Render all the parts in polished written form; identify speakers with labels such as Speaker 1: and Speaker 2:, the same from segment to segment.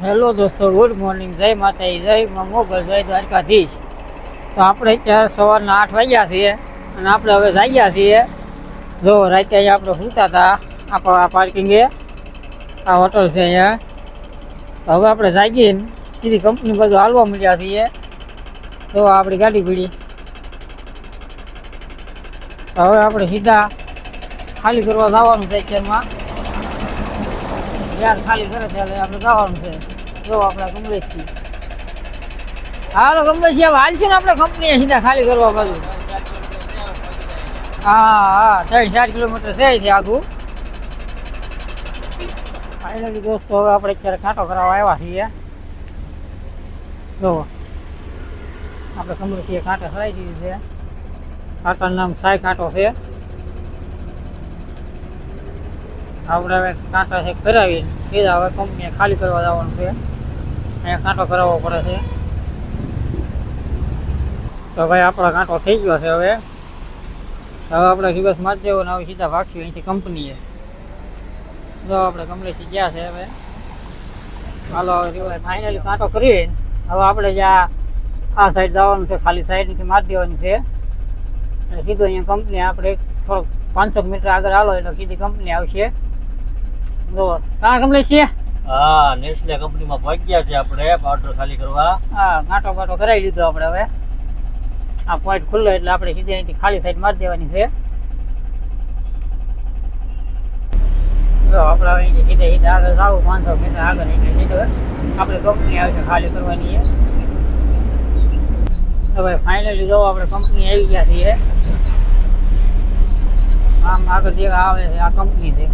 Speaker 1: Hello દોસ્તો, good morning, જય માતાજી, જય મોગલ, જય દ્વારકાધીશ. તો આપણે અત્યારે સવારના 8 વાગ્યા છીએ અને આપણે હવે જાગ્યા છીએ. જો રાતે અહીંયા આપણે સૂતા હતા, આ પાર્કિંગે, આ હોટલ છે અહીંયા. તો હવે આપણે જાગીને સીધી કંપની બધું હાલવા મળ્યા છીએ. તો આપણી ગાડી પડી. હવે આપણે સીધા ખાલી કરવા જવાનું છે. અત્યારમાં યાર ખાલી કરે ત્યારે આપણે જવાનું છે. જો આપણા કમલેશ છીએ. હાલો કમલેશ, હવે હાલશું ને આપણે કંપનીએ સીધા ખાલી કરવા બાજુ. હા 3-4 કિલોમીટર છે આખું. ફાઇનલી દોસ્તો, હવે આપણે અત્યારે કાંટો કરાવવા આવ્યા છીએ. જો આપણે કમલેશીએ કાંટો સરાઈ દીધી છે. કાંટાનું નામ સાઈ કાંટો છે. આપણે હવે કાંટા છે કરાવીને સીધા હવે કંપનીએ ખાલી કરવા જવાનું છે. અહીંયા કાંટો કરાવવો પડે છે. તો ભાઈ આપણો કાંટો થઈ ગયો છે. હવે આપણે દિવસ મારી દેવો ને હવે સીધા ભાગશું અહીંથી કંપનીએ. જો આપણે કમલેશી ગયા છે. હવે હાલો હવે ફાઇનલી કાંટો કરીને હવે આપણે જ્યાં આ સાઈડ જવાનું છે, ખાલી સાઈડથી મારી દેવાની છે. એટલે સીધું અહીંયા કંપની આપણે થોડોક 500 મીટર આગળ હાલો એટલે સીધી કંપની આવશે. જો કાં કમલેશ છે?
Speaker 2: હા, નેસ્લે કંપનીમાં પહોંચ્યા છે આપણે પાવડર ખાલી કરવા.
Speaker 1: હા, કાંટો કરાવી લીધો આપણે. હવે આ પોઈન્ટ ખુલ્લો એટલે આપણે સીધી અહીંથી ખાલી સાઈડ મારી દેવાની છે. જો આપણે અહીંથી સીધે આગળ જાવું 500 મીટર આગળ એટલે સીધો આપણે કંપની આવશે ખાલી કરવાની છે. હવે ફાઇનલી જો આપણે કંપની આવી ગયા છીએ. આમ આગળ જે આવે છે આ કંપની છે.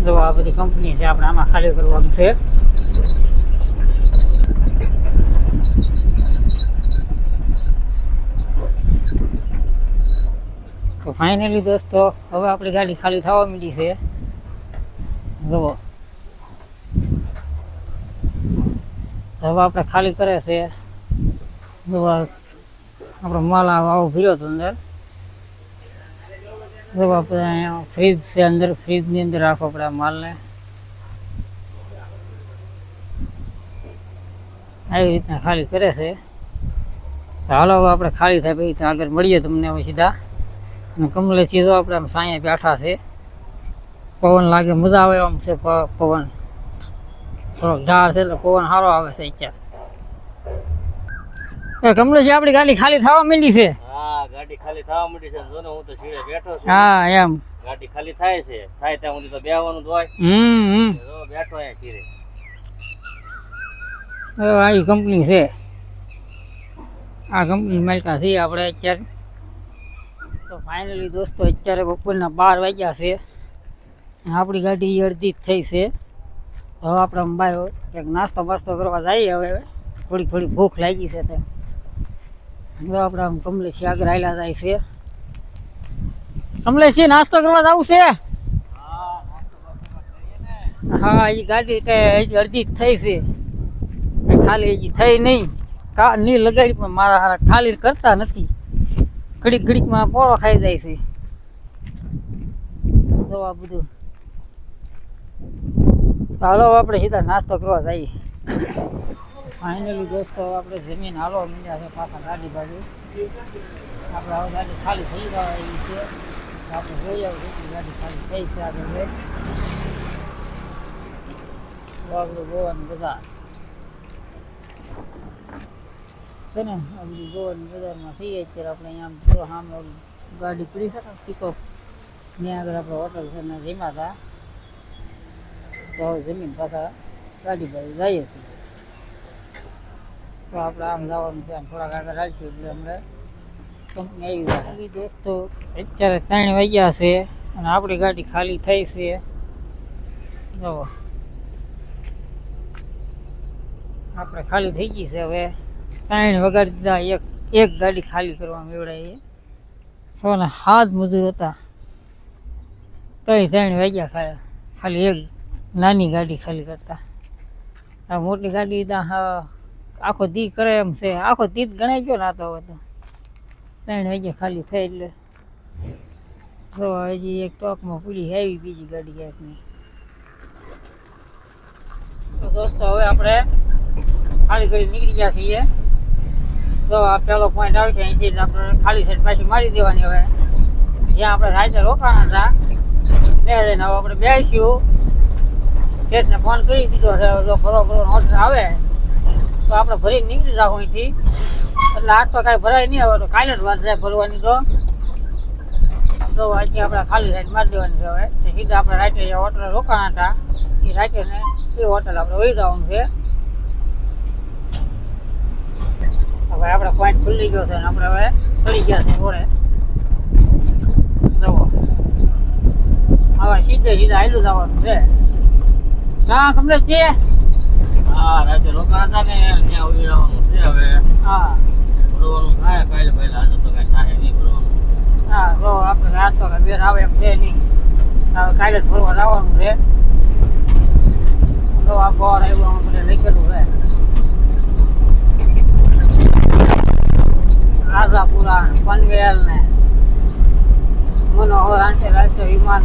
Speaker 1: જો આ બધી કંપની છે, આપણે આમાં ખાલી કરવાનું છે. તો ફાઇનલી દોસ્તો, હવે આપણી ગાડી ખાલી થવા માંડી છે. જુઓ હવે આપણે ખાલી કરે છે. જો આપણો માલ આવો ભર્યો હતો અંદર. જો આપણે અહીંયા ફ્રીજ છે, અંદર ફ્રીજની અંદર રાખો આપણે આ માલને. આવી રીતના ખાલી કરે છે. તો હાલો હવે આપણે ખાલી થાય પછી આગળ મળીએ તમને હવે સીધા. અને કમલેશી જો આપણે આમ સાંયા બેઠા છે. પવન લાગે, મજા આવે આમ છે. પવન થોડોક ઢાળ છે એટલે પવન સારો આવે છે અત્યારે. કમલેશી આપણી ગાડી ખાલી થવા માંડી છે.
Speaker 2: હા, ગાડી ખાલી થવા માંડી છે. જો ને હું તો સીડે બેઠો છું.
Speaker 1: હા એમ
Speaker 2: ગાડી ખાલી થાય છે, થાય ત્યાં સુધી તો બેહવાનું જ હોય. જો બેઠો અહીંયા સીડે.
Speaker 1: આવી કંપની છે. આ કંપની માલિકા છીએ આપણે અત્યારે. તો ફાઇનલી દોસ્તો, અત્યારે બપોરના 12 વાગ્યા છે. આપણી ગાડી અડધી જ થઈ છે. હવે આપણે બહાર એક નાસ્તો બાસ્તો કરવા જઈએ. હવે થોડી ભૂખ લાગી છે. તો હવે આપણે આમ કમલેશી આગળ હાલ્યા જાય છે. કમલેશી, નાસ્તો કરવા જવું છે? હા, એ ગાડી હજી અડધી જ થઈ છે. ખાલી હજી થઈ નહીં. નહીં લગાડી પણ મારા હારા ખાલી કરતા નથી. ઘડીકમાં પોળો ખાઈ જાય છે. તો આ બધું. હાલો આપણે સીધા નાસ્તો કરવા જઈએ. ફાઇનલી દોસ્તો, આપણે જમીન હાલવા માંડ્યા છે પાછા ગાડી બાજુ. આપણે હવે ગાડી ખાલી થઈ જવા એવી છે. આપણે જોઈ આવીએ કેટલી ગાડી ખાલી થઈ છે આગળ. આપણું ગોવાનું બજાર છે ને, આ બધું ગોવાની બજારમાં થઈએ. અત્યારે આપણે અહીંયા સામે ગાડી પડી છે ને પિકઅપ, ત્યાં આગળ આપણે હોટલ છે ને જમ્યા હતા. તો હવે જમીન પાછા ગાડી બાજુ જઈએ છીએ. તો આપણે આમ જવાનું છે. આમ થોડાક આગળ રાખીશું એટલે અમને કંપની આવી જાય. દોસ્તો, અત્યારે 3 વાગ્યા છે અને આપણી ગાડી ખાલી થઈ છે. જુઓ આપણે ખાલી થઈ ગઈ છે. હવે 3 વગાડી દીધા. એક ગાડી ખાલી કરવામાં એવડાય 7 મજૂર હતા. તો 3 વાગ્યા ખાલી એક નાની ગાડી ખાલી કરતા. આ મોટી ગાડી આખો દી કરે એમ છે. આખો દી જ ગણાઈ ગયો ના તો. હવે તો 3 વાગ્યા ખાલી થઈ એટલે તો હજી એક ટોકમાં પૂરી આવી બીજી ગાડી ક્યાંકની. તો દોસ્તો હવે આપણે ખાલી કરી નીકળી ગયા છીએ. તો આ પહેલો પોઈન્ટ આવશે, અહીંથી આપણે ખાલી સાઈડ પાછી મારી દેવાની. હવે જ્યાં આપણે રાતે રોકાણા હતા ત્યાં જઈને હવે આપણે બેસીશું. શેઠને ફોન કરી દીધો છે, જો ફરવાનો ઓર્ડર આવે તો આપણે ભરીને નીકળી જાવ અહીંથી. એટલે આજ તો કાંઈ ભરાય નહીં, હવે તો કાલે જ વાત જાય ભરવાની. તો અહીંથી આપણે ખાલી સાઈડ મારી દેવાની છે. હવે સીધા આપણે રાતે જે હોટલે રોકાણા હતા એ રાતે ને એ હોટલ આપણે વહી જવાનું છે. હવે આપણે પોઈન્ટ ખુલ્લી ગયો છે અને આપણે હવે ચડી ગયા છે ઘોડે. જુઓ હવે સીધા હાલ્યું જવાનું છે. હા કમલેશ છે.
Speaker 2: હા રાતે રોકાણા હતા ને ત્યાં ઉભી રહેવાનું છે. હવે
Speaker 1: હા
Speaker 2: ભરવાનું થાય કાલે પહેલા, આજે તો કઈ થાય નહીં ભરવાનું.
Speaker 1: હા તો આપણે રાત તો બેન આવે એમ છે નહીં. હવે કાલે જ ફરવા જવાનું છે. તો આ બોર્ડ આવ્યું બધે લખેલું છે રાજાપુરા, પનવેલ ને મનોહર આંતરરાષ્ટ્રીય વિમાન.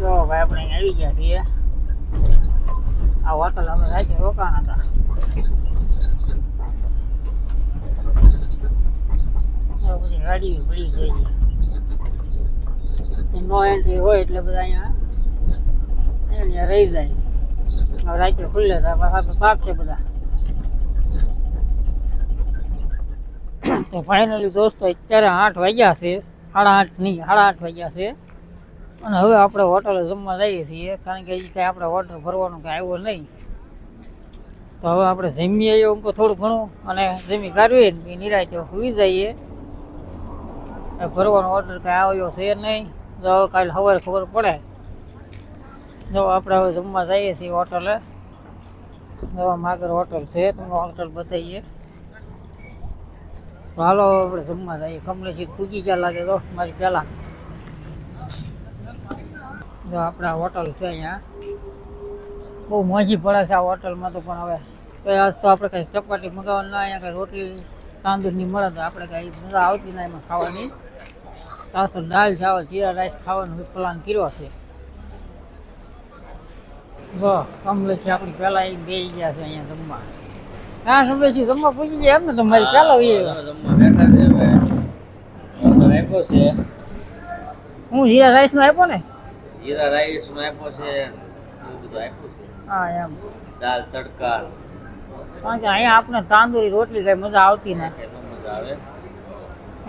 Speaker 1: જો ભાઈ આપણે અહીં આવી ગયા છીએ. આ હોટલ આપણે રાતે રોકાણા હતા. બધી ગાડીઓ પડી છે. નો એન્ટ્રી હોય એટલે બધા અહીંયા રહી જાય. હવે રાતે ખુલ્લે પાક છે બધા. તો ફાઇનલી દોસ્તો અત્યારે 8 વાગ્યા છે, 8:30 નહીં 8:30 વાગ્યા છે. અને હવે આપણે હોટલે જમવા જઈએ છીએ, કારણ કે હજી કાંઈ આપણે હોટલ ભરવાનું કાંઈ આવ્યો નહીં. તો હવે આપણે જમીએ એવું થોડું ઘણું અને જમી કાઢીએ ને નિરાંતે સુઈ જઈએ. ભરવાનો ઓર્ડર કાંઈ આવ્યો છે નહીં. જો કાલે સવારે ખબર પડે. જો આપણે હવે જમવા જઈએ છીએ હોટલે. જો આગળ હોટલ છે, તમને હોટલ બતાવીએ. તો હાલો આપણે જમવા જઈએ. કમલેશી પૂજી ક્યાં લાગે તો મારી પહેલાં. જો આપણા હોટલ છે અહીંયા. બહુ મોંઘી પડે છે આ હોટલમાં તો, પણ હવે તો આજ તો આપણે કંઈ ચપાટી મગાવવાનું ના, અહીંયા કંઈ રોટલી તાંદૂળની મળે તો આપણે કાંઈ મજા આવતી ના એમાં ખાવાની. આજ તો દાળ ચાવલ જીરા રાઈસ ખાવાનો પ્લાન કર્યો છે. જો કમલેશી આપણી પહેલાં એક બેસી ગયા છે અહીંયા જમવા. હા કમલેશી જમવા પૂછી ગયા એમ ને? તમારી પહેલાં
Speaker 2: જમવા બેઠા છે. હવે આપ્યો છે.
Speaker 1: હું જીરા રાઈસનો આપ્યો ને?
Speaker 2: જીરા રાઈસ નો આપ્યો છે, એવું બધું આપ્યું છે.
Speaker 1: હા એમ.
Speaker 2: દાળ તડકા.
Speaker 1: કારણ કે અહીંયા આપણે તાંદૂરી રોટલી કઈ મજા આવતી નથી.
Speaker 2: મજા આવે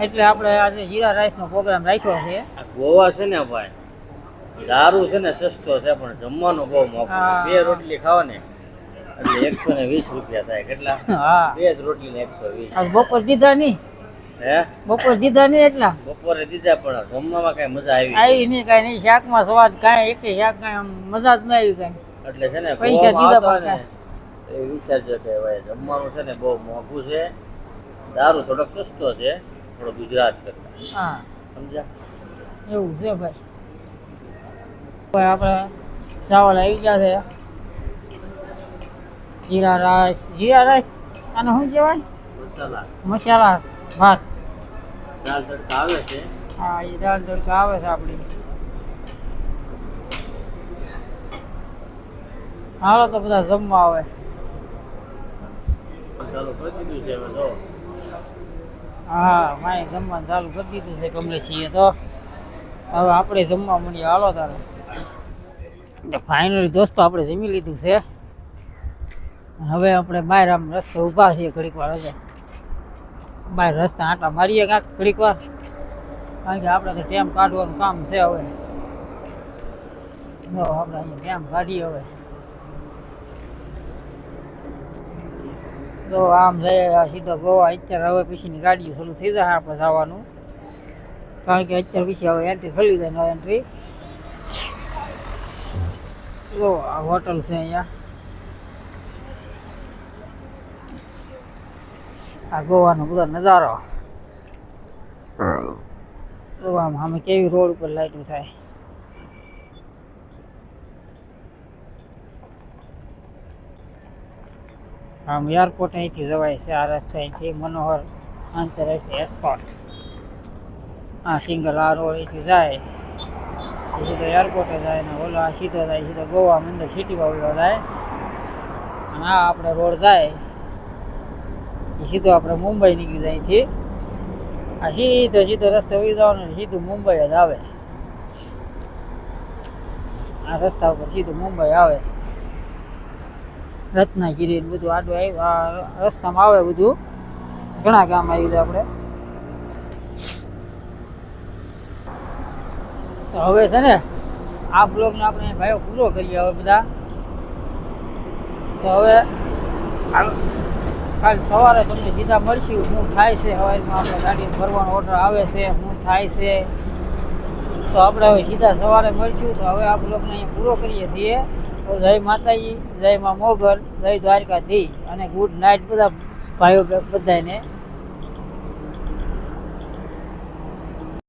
Speaker 1: એટલે આપણે આજે જીરા રાઈસનો પ્રોગ્રામ રાખ્યો છે.
Speaker 2: આ ગોવા છે ને ભાઈ, દારૂ છે ને સસ્તો છે પણ જમવાનું બહુ મોંઘું. 2 રોટલી ખાવા ને એટલે 120 રૂપિયા થાય. કેટલા?
Speaker 1: હા
Speaker 2: 2 જ રોટલી ને 120.
Speaker 1: બપોર દીધા નહીં?
Speaker 2: હે
Speaker 1: બપોર દીધા નહીં એટલા?
Speaker 2: બપોરે દીધા પણ જમવામાં કઈ મજા
Speaker 1: આવી નહીં. કઈ નહીં, શાકમાં સ્વાદ કાંઈ એક શાક કાંઈ મજા જ નહીં આવી કઈ.
Speaker 2: એટલે છે ને
Speaker 1: પૈસા દીધા પણ
Speaker 2: એ વિચારજો કે ભાઈ જમવાનું છે ને બહુ મોંઘું છે. દારૂ થોડોક સસ્તો છે, થોડો ગુજરાત કરતા.
Speaker 1: હા
Speaker 2: સમજ્યા?
Speaker 1: એવું છે ભાઈ. આપણે ચાવલ આવી ગયા છે. જીરા રાઈસ આને શું કહેવાય? મસાલા ભાત.
Speaker 2: દાળ તડકા આવે છે.
Speaker 1: હા એ દાળ તડકા આવે છે આપણી. હાલો તો બધા જમવા આવે.
Speaker 2: ચાલુ કરી દીધું છે હવે જો.
Speaker 1: હા માએ જમવાનું ચાલુ કરી દીધું છે કમલેશીએ. તો હવે આપણે જમવા મળીએ. હાલો તારે. ફાઇનલી દોસ્તો આપણે જમી લીધું છે. હવે આપણે બહાર આમ રસ્તે ઊભા છીએ ઘડીક વાર. હશે બહાર રસ્તા આંટા મારીએ કાંક ઘડીક વાર, કારણ કે આપણે તો ટેમ કાઢવાનું કામ છે. હવે જો આપણે અહીંયા ટેમ કાઢીએ. હવે જો આમ જઈએ સીધો ગોવા. અત્યારે હવે પછીની ગાડીઓ શરૂ થઈ જાય આપણે જવાનું, કારણ કે અત્યારે પછી હવે એન્ટ્રી ખોલી જાય. No entry. જો આ હોટલ છે અહીંયા. આ ગોવાનો બધો નજારો. તો આમ સામે કેવી રોડ ઉપર લાઈટો થાય. આમ એરપોર્ટ અહીંથી જવાય છે આ રસ્તા અહીંથી મનોહર આંતરરાષ્ટ્રીય એરપોર્ટ આ સિંગલ આ રોડ અહીંથી જાય એ સીધો એરપોર્ટે જાય ને ઓલો આ સીધો જાય સીધો ગોવા અંદર સિટીમાં ઓલો જાય અને આ આપણે રોડ જાય એ સીધો આપણે મુંબઈ નીકળી જાય અહીંથી આ સીધો સીધો રસ્તો ઉઈ જવાનો ને સીધું મુંબઈ જ આવે આ રસ્તા ઉપર સીધું મુંબઈ આવે રત્નાગીરી ને બધું આડું આવ્યું આ રસ્તામાં આવે બધું ઘણા ગામ આવી જાય આપણે તો હવે છે ને આ બ્લોગને આપણે ભાઈઓ પૂરો કરીએ હવે બધા તો હવે કાલ સવારે તમને સીધા મળશું શું થાય છે હવારમાં આપણે ગાડી ભરવાનો ઓર્ડર આવે છે શું થાય છે તો આપણે હવે સીધા સવારે મળશું તો હવે આ બ્લોગને અહીંયા પૂરો કરીએ છીએ તો જય માતાજી જય મા મોગલ જય દ્વારકાધીશ અને ગુડ નાઇટ બધા ભાઈઓ બધાને